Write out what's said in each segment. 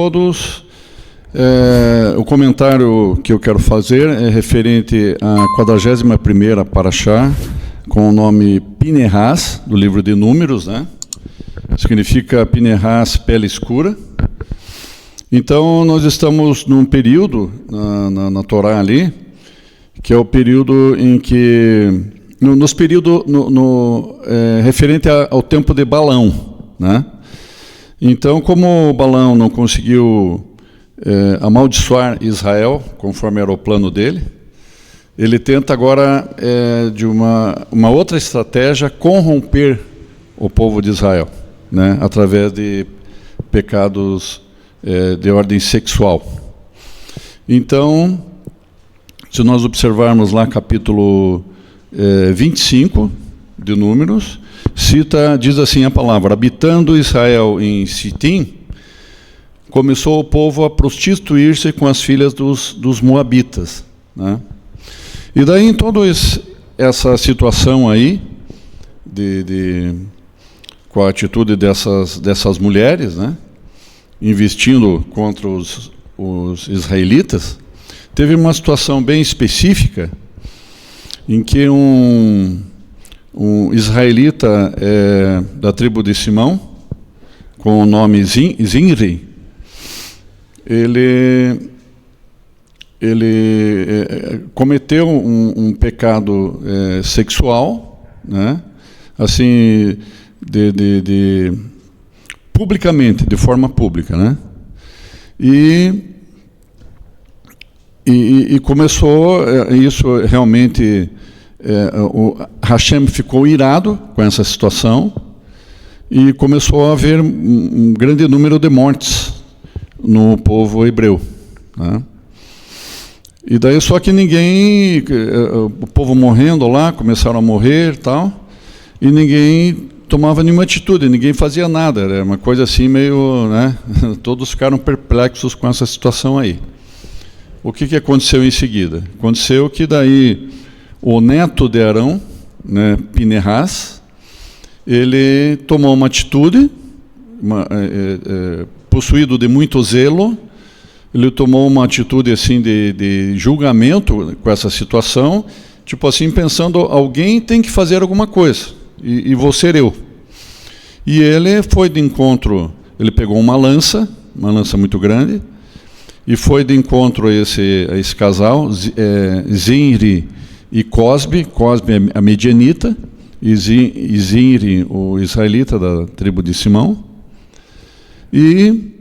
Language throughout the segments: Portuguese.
todos. O comentário que eu quero fazer é referente à 41ª Parashá, com o nome Pinehas, do livro de Números, né? Significa Pinehas, pele escura. Então, nós estamos num período na Torá ali, que é o período em que... Nos períodos referente ao tempo de Balaão, né? Então, como Balaão não conseguiu amaldiçoar Israel, conforme era o plano dele, ele tenta agora, de uma outra estratégia, corromper o povo de Israel, né? Através de pecados de ordem sexual. Então, se nós observarmos lá capítulo 25 de Números, diz assim a palavra: habitando Israel em Sitim, começou o povo a prostituir-se com as filhas dos moabitas, né? E daí, em toda essa situação aí, com a atitude dessas mulheres, né, investindo contra os israelitas, teve uma situação bem específica em que um israelita da tribo de Simão, com o nome Zinri, ele cometeu um pecado sexual, né? Assim, publicamente, de forma pública, né? E começou isso realmente. O Hashem ficou irado com essa situação e começou a haver um grande número de mortes no povo hebreu, né? E daí só que o povo morrendo lá, começaram a morrer e tal, e ninguém tomava nenhuma atitude, ninguém fazia nada, era uma coisa assim meio, né? Todos ficaram perplexos com essa situação aí. O que aconteceu em seguida? Aconteceu que daí o neto de Arão, né, Pinehas, ele tomou uma atitude, possuído de muito zelo, ele tomou uma atitude assim de julgamento com essa situação, tipo assim, pensando, alguém tem que fazer alguma coisa, e vou ser eu. E ele foi de encontro, ele pegou uma lança muito grande, e foi de encontro a esse casal, Zinri e Cosbe a medianita, e Zinri, o israelita da tribo de Simão, e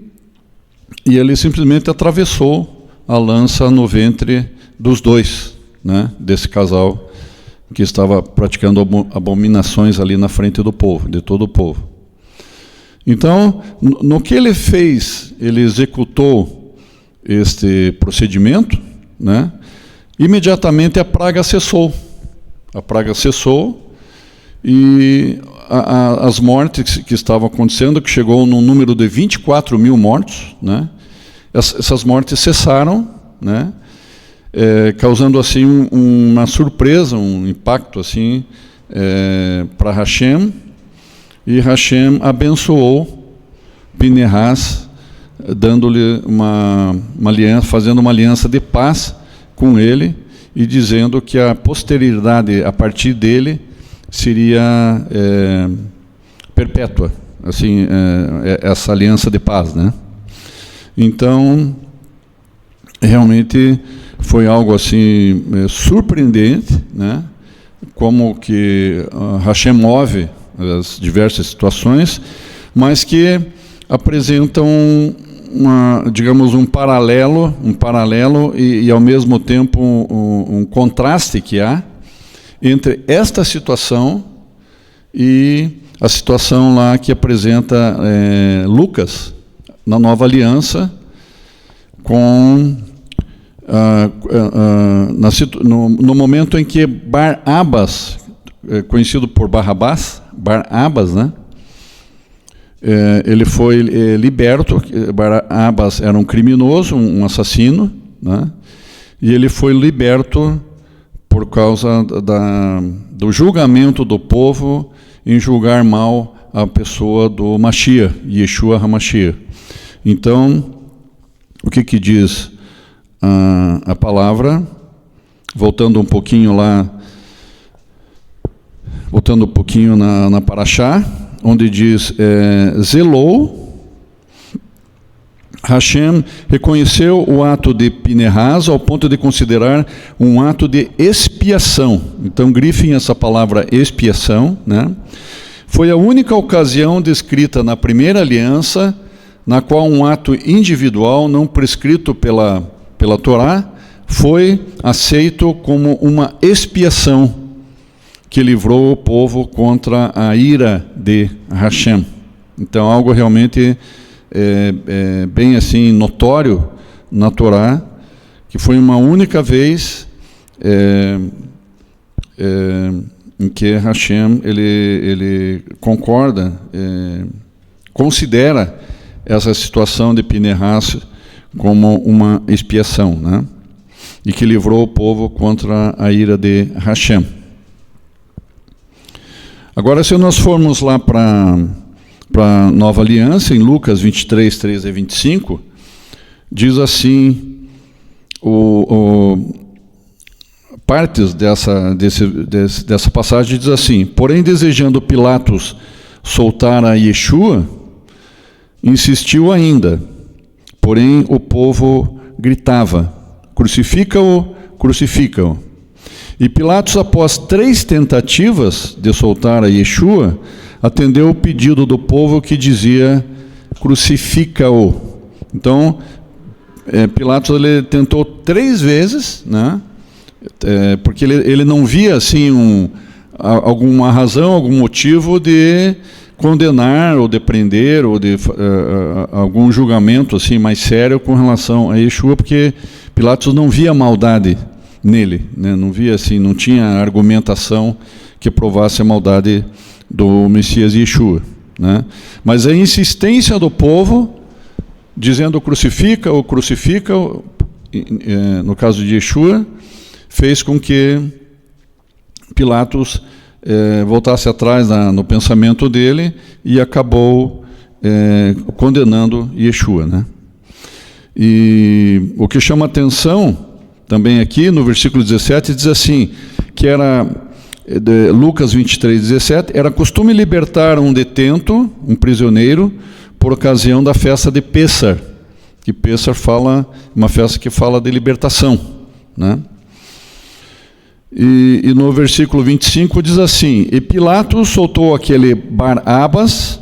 ele simplesmente atravessou a lança no ventre dos dois, né, desse casal que estava praticando abominações ali na frente do povo, de todo o povo. Então, no que ele fez, ele executou este procedimento, né? Imediatamente a praga cessou. A praga cessou e as mortes que estavam acontecendo, que chegou num número de 24 mil mortos, né? Essas mortes cessaram, né? Causando assim uma surpresa, um impacto assim para Hashem, e Hashem abençoou Pinehas, dando-lhe uma aliança, fazendo uma aliança de paz com ele, e dizendo que a posteridade a partir dele seria perpétua, assim, essa aliança de paz, né? Então, realmente foi algo assim surpreendente, né? Como que Hashem move as diversas situações, mas que apresentam digamos, um paralelo e ao mesmo tempo um contraste que há entre esta situação e a situação lá que apresenta Lucas na Nova Aliança, no momento em que Bar-Abas, conhecido por Barrabás, né? Ele foi liberto. Bar-Abas era um criminoso, um assassino, né? E ele foi liberto por causa do julgamento do povo em julgar mal a pessoa do Mashiach, Yeshua HaMashiach. Então, o que diz a palavra, voltando um pouquinho na Parashá, onde diz, zelou, Hashem reconheceu o ato de Pinehas ao ponto de considerar um ato de expiação. Então, grifem essa palavra expiação, né? Foi a única ocasião descrita na primeira aliança na qual um ato individual não prescrito pela Torá foi aceito como uma expiação que livrou o povo contra a ira de Hashem. Então, algo realmente bem assim notório na Torá, que foi uma única vez em que Hashem ele concorda, considera essa situação de Pinehas como uma expiação, né? E que livrou o povo contra a ira de Hashem. Agora, se nós formos lá para a Nova Aliança, em Lucas 23, 13 e 25, diz assim, partes dessa passagem diz assim: porém, desejando Pilatos soltar a Yeshua, insistiu ainda, porém o povo gritava, crucifica-o, crucifica-o. E Pilatos, após 3 tentativas de soltar a Yeshua, atendeu o pedido do povo que dizia, crucifica-o. Então, Pilatos ele tentou 3 vezes, né? Porque ele não via assim alguma razão, algum motivo de condenar ou de prender ou de algum julgamento assim mais sério com relação a Yeshua, porque Pilatos não via maldade nele, né? Não via assim, não tinha argumentação que provasse a maldade do Messias Yeshua, né? Mas a insistência do povo, dizendo crucifica, no caso de Yeshua, fez com que Pilatos voltasse atrás no pensamento dele e acabou condenando Yeshua, né? E o que chama atenção também aqui no versículo 17 diz assim, que era Lucas 23, 17, era costume libertar um detento, um prisioneiro, por ocasião da festa de Pêssar, que Pêssar uma festa que fala de libertação, né? E no versículo 25 diz assim, e Pilatos soltou aquele Barabas,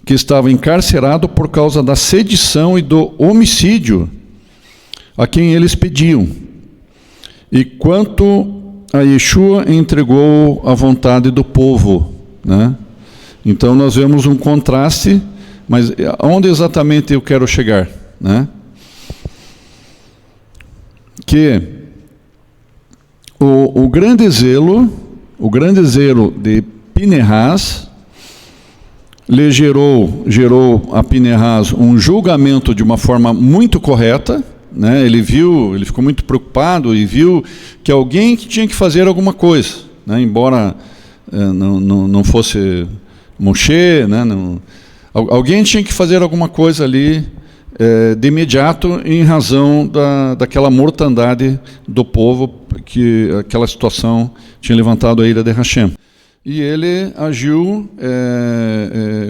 que estava encarcerado por causa da sedição e do homicídio, a quem eles pediam. E quanto a Yeshua, entregou a vontade do povo, né? Então nós vemos um contraste, mas aonde exatamente eu quero chegar, né? Que o grande zelo de Pinehas lhe gerou a Pinehas um julgamento de uma forma muito correta, né? Ele ficou muito preocupado e viu que alguém que tinha que fazer alguma coisa, né? Embora não fosse Moshe, né? Alguém tinha que fazer alguma coisa ali de imediato em razão daquela mortandade do povo, que aquela situação tinha levantado a ira de Hashem. E ele agiu,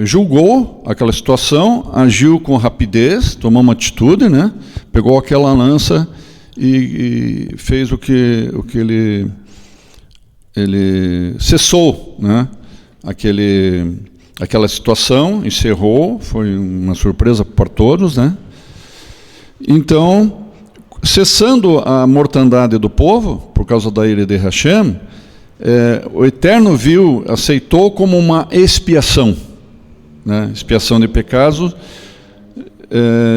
julgou aquela situação, agiu com rapidez, tomou uma atitude, né? Pegou aquela lança e fez o que ele cessou, né? Aquela situação, encerrou, foi uma surpresa para todos, né? Então, cessando a mortandade do povo, por causa da ira de Hashem, o Eterno aceitou como uma expiação, né? Expiação de pecados,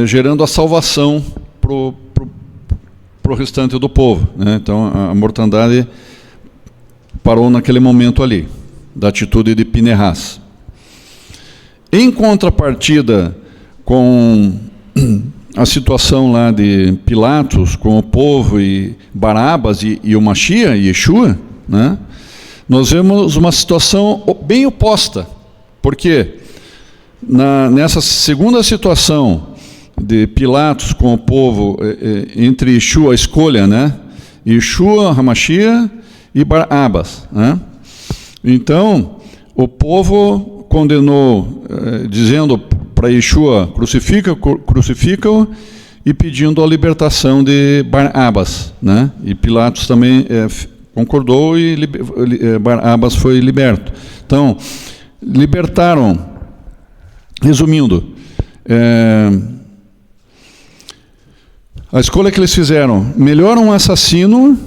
gerando a salvação pro restante do povo, né? Então, a mortandade parou naquele momento ali, da atitude de Pinehas. Em contrapartida com a situação lá de Pilatos, com o povo e Barabas e o Mashiach, Yeshua, né? Nós vemos uma situação bem oposta, porque nessa segunda situação de Pilatos com o povo, entre Yeshua, a escolha, né? Yeshua, Hamashiach e Barabas, né? Então, o povo condenou, dizendo para Yeshua, crucifica-o, e pedindo a libertação de Barabas, né? E Pilatos também concordou e Barabas foi liberto. Então, libertaram, resumindo, a escolha que eles fizeram: melhor um assassino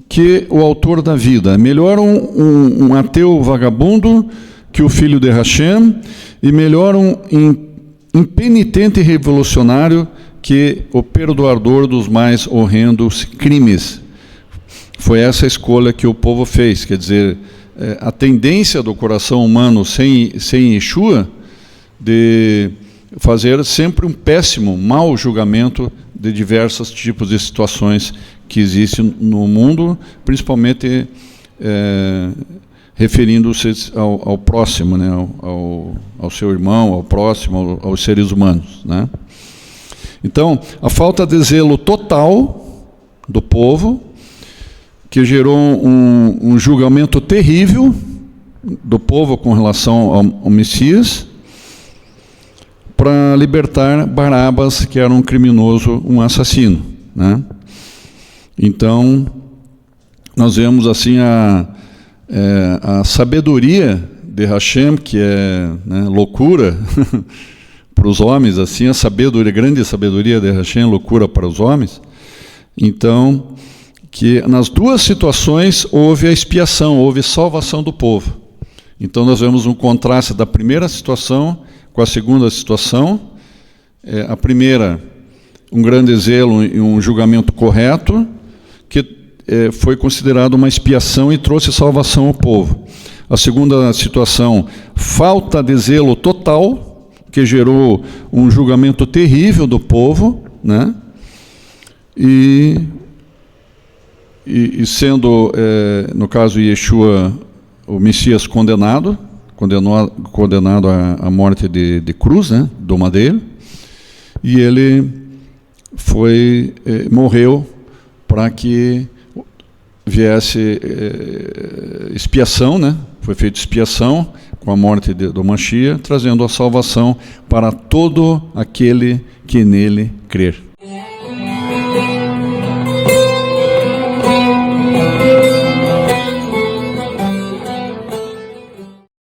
que o autor da vida, melhor um ateu vagabundo que o filho de Hashem, e melhor um impenitente revolucionário que o perdoador dos mais horrendos crimes. Foi essa a escolha que o povo fez. Quer dizer, a tendência do coração humano sem Yeshua de fazer sempre um péssimo, mau julgamento de diversos tipos de situações que existem no mundo, principalmente referindo-se ao próximo, né? ao seu irmão, ao próximo, aos seres humanos, né? Então, a falta de zelo total do povo, que gerou um julgamento terrível do povo com relação ao Messias, para libertar Barabas, que era um criminoso, um assassino, né? Então, nós vemos assim a sabedoria de Hashem, que é, né, loucura para os homens, assim, a sabedoria, grande sabedoria de Hashem, loucura para os homens. Então, que nas duas situações houve a expiação, houve salvação do povo. Então nós vemos um contraste da primeira situação com a segunda situação. A primeira, um grande zelo e um julgamento correto, que foi considerado uma expiação e trouxe salvação ao povo. A segunda situação, falta de zelo total, que gerou um julgamento terrível do povo, né? E sendo, no caso Yeshua, o Messias condenado à morte de cruz, né? Do madeiro, e ele morreu para que viesse expiação, né? Foi feita expiação com a morte do Mashiach, trazendo a salvação para todo aquele que nele crer.